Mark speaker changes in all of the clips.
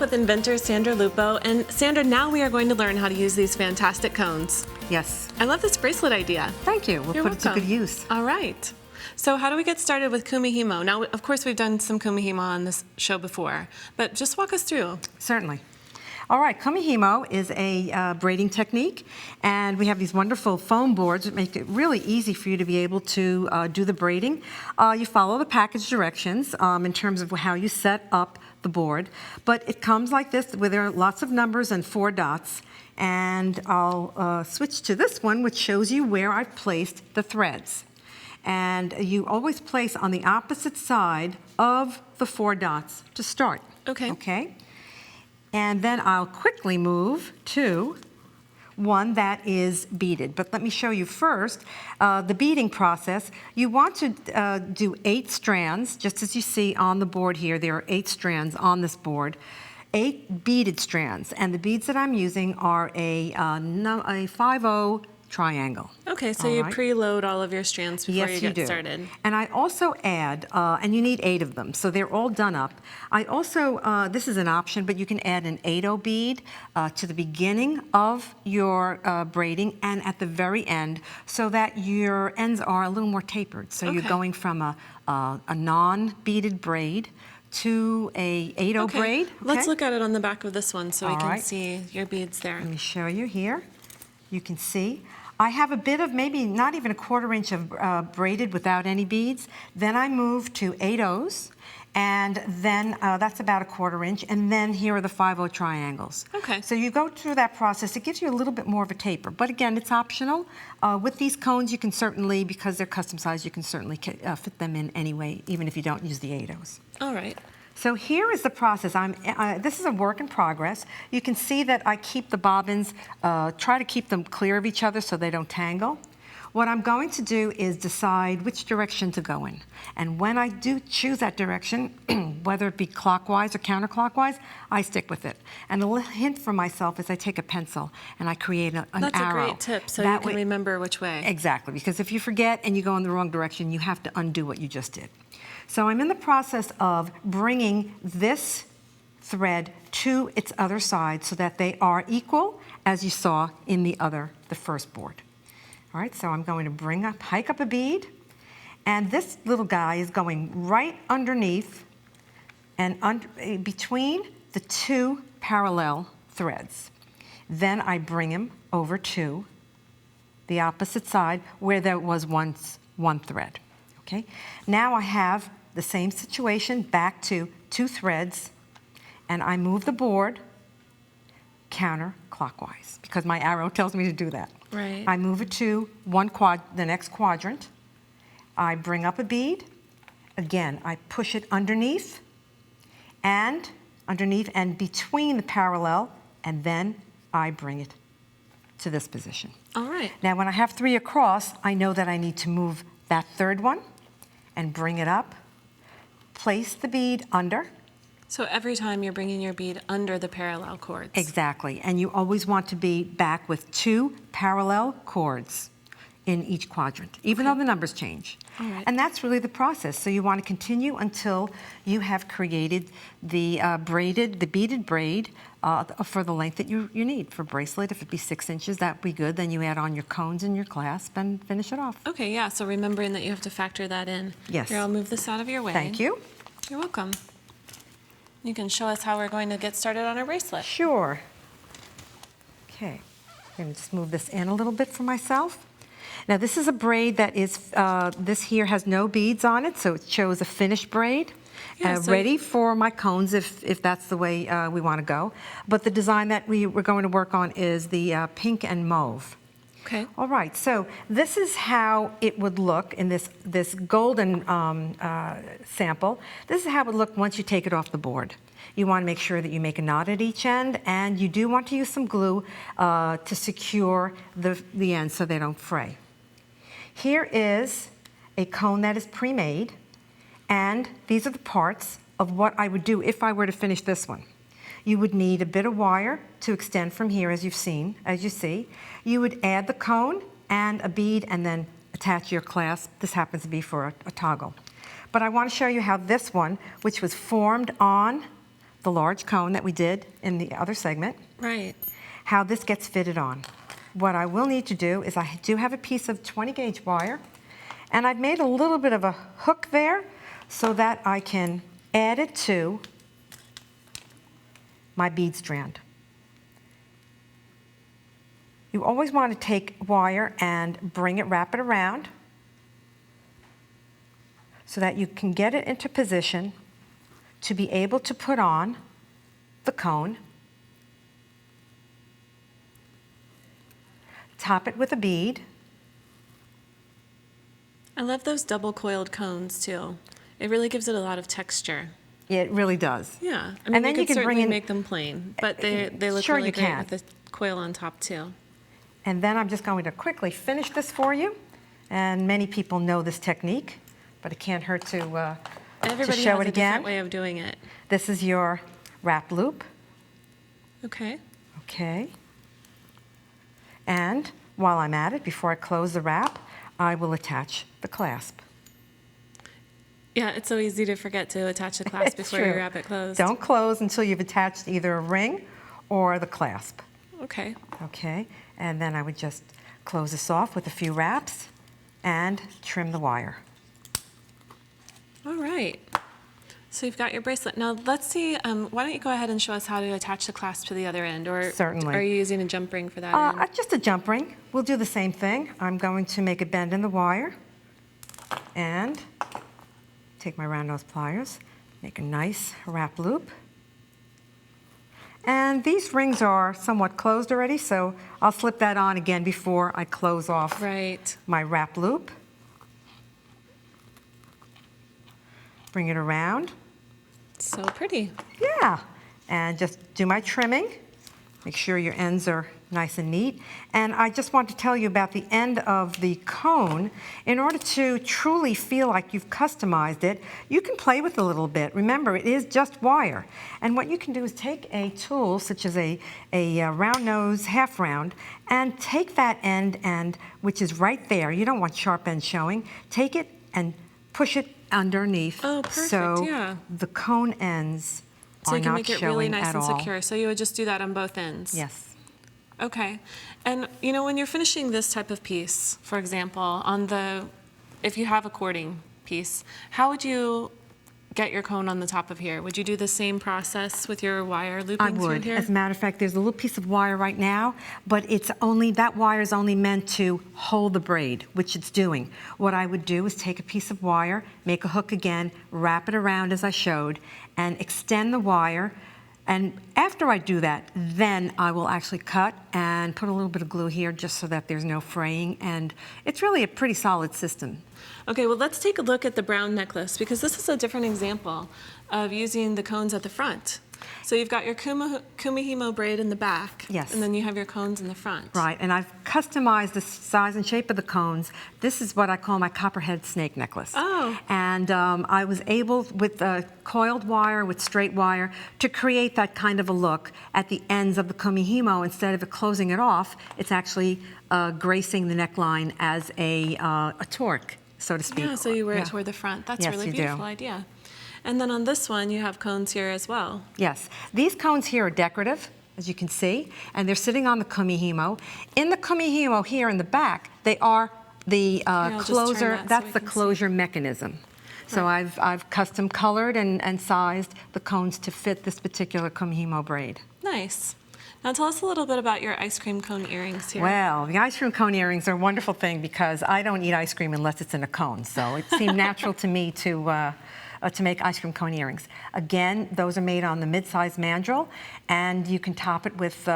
Speaker 1: with inventor Sandra Lupo. And Sandra, now we are going to learn how to use these fantastic cones.
Speaker 2: Yes.
Speaker 1: I love this bracelet idea.
Speaker 2: Thank you. We'll put it to good use.
Speaker 1: All right. So how do we get started with Kumihimo? Now, of course, we've done some Kumihimo on this show before, but just walk us through.
Speaker 2: Certainly. All right, Kumihimo is a braiding technique, and we have these wonderful foam boards that make it really easy for you to be able to do the braiding. You follow the package directions in terms of how you set up the board, but it comes like this, where there are lots of numbers and 4 dots, and I'll switch to this one, which shows you where I've placed the threads. And you always place on the opposite side of the 4 dots to start.
Speaker 1: Okay.
Speaker 2: Okay? And then I'll quickly move to one that is beaded. But let me show you first the beading process. You want to do 8 strands, just as you see on the board here. There are 8 strands on this board. 8 beaded strands. And the beads that I'm using are a 5/0 triangle.
Speaker 1: Okay, so you preload all of your strands before you get started.
Speaker 2: And I also add, and you need 8 of them, so they're all done up. I also, this is an option, but you can add an 8/0 bead to the beginning of your braiding and at the very end, so that your ends are a little more tapered. So you're going from a non-beaded braid to a 8/0 braid. Okay.
Speaker 1: Let's look at it on the back of this one so we can see your beads there.
Speaker 2: Let me show you here. You can see I have a bit of, maybe not even a 1/4 inch of braided without any beads. Then I move to 8/0s, and then that's about a 1/4 inch, and then here are the 5/0 triangles.
Speaker 1: Okay.
Speaker 2: So you go through that process. It gives you a little bit more of a taper, but again, it's optional. With these cones, you can certainly, because they're custom sized, you can certainly fit them in anyway, even if you don't use the 8/0s.
Speaker 1: All right.
Speaker 2: So here is the process. This is a work in progress. You can see that I keep the bobbins, try to keep them clear of each other so they don't tangle. What I'm going to do is decide which direction to go in. And when I do choose that direction, whether it be clockwise or counterclockwise, I stick with it. And a little hint for myself is I take a pencil and I create an arrow.
Speaker 1: That's a great tip, so you can remember which way.
Speaker 2: Exactly, because if you forget and you go in the wrong direction, you have to undo what you just did. So I'm in the process of bringing this thread to its other side so that they are equal, as you saw in the first board. All right, so I'm going to hike up a bead, and this little guy is going right underneath and between the 2 parallel threads. Then I bring him over to the opposite side where there was once 1 thread. Okay, now I have the same situation, back to 2 threads, and I move the board counterclockwise because my arrow tells me to do that.
Speaker 1: Right.
Speaker 2: I move it to the next quadrant. I bring up a bead. Again, I push it underneath and between the parallel, and then I bring it to this position.
Speaker 1: All right.
Speaker 2: Now, when I have 3 across, I know that I need to move that 3rd one and bring it up, place the bead under.
Speaker 1: So every time you're bringing your bead under the parallel cords.
Speaker 2: Exactly, and you always want to be back with 2 parallel cords in each quadrant, even though the numbers change.
Speaker 1: All right.
Speaker 2: And that's really the process. So you want to continue until you have created the beaded braid for the length that you need. For bracelet, if it be 6 inches, that'd be good. Then you add on your cones and your clasp and finish it off.
Speaker 1: Okay, yeah, so remembering that you have to factor that in.
Speaker 2: Yes.
Speaker 1: Here, I'll move this out of your way.
Speaker 2: Thank you.
Speaker 1: You're welcome. You can show us how we're going to get started on our bracelet.
Speaker 2: Sure. Okay, I'm going to just move this in a little bit for myself. Now this is a braid that is, this here has no beads on it, so it shows a finished braid.
Speaker 1: Yeah,
Speaker 2: Ready for my cones if that's the way we want to go. But the design that we're going to work on is the pink and mauve.
Speaker 1: Okay.
Speaker 2: All right, so this is how it would look in this golden sample. This is how it would look once you take it off the board. You want to make sure that you make a knot at each end, and you do want to use some glue to secure the ends so they don't fray. Here is a cone that is pre-made, and these are the parts of what I would do if I were to finish this one. You would need a bit of wire to extend from here, as you see. You would add the cone and a bead and then attach your clasp. This happens to be for a toggle. But I want to show you how this one, which was formed on the large cone that we did in the other segment,
Speaker 1: Right.
Speaker 2: how this gets fitted on. What I will need to do is I do have a piece of 20 gauge wire, and I've made a little bit of a hook there so that I can add it to my bead strand. You always want to take wire and wrap it around so that you can get it into position to be able to put on the cone. Top it with a bead.
Speaker 1: I love those double coiled cones too. It really gives it a lot of texture.
Speaker 2: It really does.
Speaker 1: Yeah. I mean,
Speaker 2: And then you
Speaker 1: could
Speaker 2: can bring
Speaker 1: certainly
Speaker 2: in-
Speaker 1: make them plain, but they look
Speaker 2: Sure
Speaker 1: really
Speaker 2: you
Speaker 1: great
Speaker 2: can.
Speaker 1: with the coil on top too.
Speaker 2: And then I'm just going to quickly finish this for you. And many people know this technique, but it can't hurt to
Speaker 1: Everybody
Speaker 2: show
Speaker 1: has
Speaker 2: it
Speaker 1: a
Speaker 2: again.
Speaker 1: different way of doing it.
Speaker 2: This is your wrap loop.
Speaker 1: Okay.
Speaker 2: Okay. And while I'm at it, before I close the wrap, I will attach the clasp.
Speaker 1: Yeah, it's so easy to forget to attach the clasp
Speaker 2: It's
Speaker 1: before you
Speaker 2: true.
Speaker 1: wrap it closed.
Speaker 2: Don't close until you've attached either a ring or the clasp.
Speaker 1: Okay.
Speaker 2: Okay, and then I would just close this off with a few wraps and trim the wire.
Speaker 1: All right. So you've got your bracelet. Now let's see, why don't you go ahead and show us how to attach the clasp to the other end, or
Speaker 2: Certainly.
Speaker 1: are you using a jump ring for that end?
Speaker 2: Just a jump ring. We'll do the same thing. I'm going to make a bend in the wire and take my round nose pliers, make a nice wrap loop. And these rings are somewhat closed already, so I'll slip that on again before I close off
Speaker 1: Right.
Speaker 2: my wrap loop. Bring it around.
Speaker 1: So pretty.
Speaker 2: Yeah, and just do my trimming. Make sure your ends are nice and neat. And I just want to tell you about the end of the cone. In order to truly feel like you've customized it, you can play with it a little bit. Remember, it is just wire. And what you can do is take a tool, such as a round nose half round, and take that end, which is right there. You don't want sharp ends showing. Take it and push it underneath.
Speaker 1: Oh, perfect,
Speaker 2: so
Speaker 1: yeah.
Speaker 2: the cone ends
Speaker 1: So
Speaker 2: are
Speaker 1: you can
Speaker 2: not
Speaker 1: make it
Speaker 2: showing
Speaker 1: really nice
Speaker 2: at
Speaker 1: and
Speaker 2: all.
Speaker 1: secure. So you would just do that on both ends?
Speaker 2: Yes.
Speaker 1: Okay. And you know, when you're finishing this type of piece, for example, if you have a cording piece, how would you get your cone on the top of here? Would you do the same process with your wire looping
Speaker 2: I
Speaker 1: through
Speaker 2: would.
Speaker 1: here?
Speaker 2: As a matter of fact, there's a little piece of wire right now, but that wire is only meant to hold the braid, which it's doing. What I would do is take a piece of wire, make a hook again, wrap it around as I showed, and extend the wire. And after I do that, then I will actually cut and put a little bit of glue here just so that there's no fraying. And it's really a pretty solid system.
Speaker 1: Okay, well, let's take a look at the brown necklace, because this is a different example of using the cones at the front. So you've got your Kumihimo braid in the back.
Speaker 2: Yes.
Speaker 1: And then you have your cones in the front.
Speaker 2: Right, and I've customized the size and shape of the cones. This is what I call my Copperhead snake necklace.
Speaker 1: Oh.
Speaker 2: And I was able, with coiled wire, with straight wire, to create that kind of a look at the ends of the Kumihimo. Instead of it closing it off, it's actually gracing the neckline as a torque, so to speak.
Speaker 1: Yeah, so you wear
Speaker 2: Yeah.
Speaker 1: it toward the front. That's
Speaker 2: Yes,
Speaker 1: a really
Speaker 2: you do.
Speaker 1: beautiful idea. And then on this one, you have cones here as well.
Speaker 2: Yes, these cones here are decorative, as you can see, and they're sitting on the Kumihimo. In the Kumihimo here in the back, they are the
Speaker 1: I'll just turn
Speaker 2: closer,
Speaker 1: that so
Speaker 2: that's
Speaker 1: we
Speaker 2: the
Speaker 1: can see.
Speaker 2: closure mechanism. So I've custom colored and sized the cones to fit this particular Kumihimo braid.
Speaker 1: Nice. Now tell us a little bit about your ice cream cone earrings here.
Speaker 2: Well, the ice cream cone earrings are a wonderful thing because I don't eat ice cream unless it's in a cone, so it seemed natural to me to make ice cream cone earrings. Again, those are made on the mid-size mandrel, and you can top it with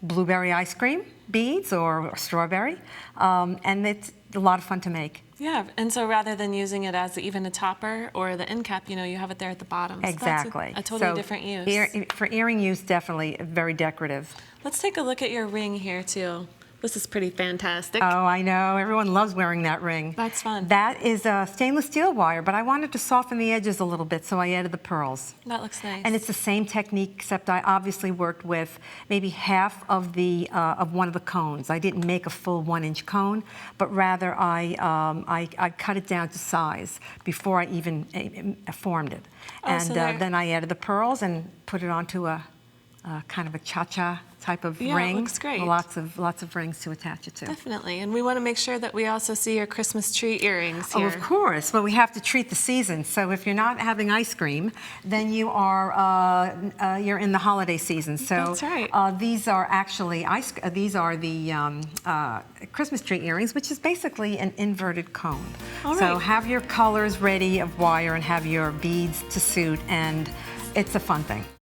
Speaker 2: blueberry ice cream beads or strawberry, and it's a lot of fun to make.
Speaker 1: Yeah, and so rather than using it as even a topper or the end cap, you know, you have it there at the bottom. So
Speaker 2: Exactly.
Speaker 1: That's a totally
Speaker 2: So
Speaker 1: different use.
Speaker 2: For earring use, definitely very decorative.
Speaker 1: Let's take a look at your ring here too. This is pretty fantastic.
Speaker 2: Oh, I know. Everyone loves wearing that ring.
Speaker 1: That's fun.
Speaker 2: That is a stainless steel wire, but I wanted to soften the edges a little bit, so I added the pearls.
Speaker 1: That looks nice.
Speaker 2: And it's the same technique, except I obviously worked with maybe half of the of one of the cones. I didn't make a full 1-inch cone, but rather I cut it down to size before I even formed it.
Speaker 1: Oh,
Speaker 2: And
Speaker 1: so
Speaker 2: then I added the pearls and put it onto a kind of a cha-cha type of
Speaker 1: Yeah, it
Speaker 2: ring.
Speaker 1: looks great.
Speaker 2: Lots of rings to attach it to.
Speaker 1: Definitely. And we want to make sure that we also see your Christmas tree earrings here.
Speaker 2: Oh, of course. Well, we have to treat the season. So if you're not having ice cream, then you are you're in the holiday season. So
Speaker 1: That's right.
Speaker 2: These are actually these are the Christmas tree earrings, which is basically an inverted cone.
Speaker 1: All
Speaker 2: So
Speaker 1: right.
Speaker 2: have your colors ready of wire and have your beads to suit, and it's a fun thing.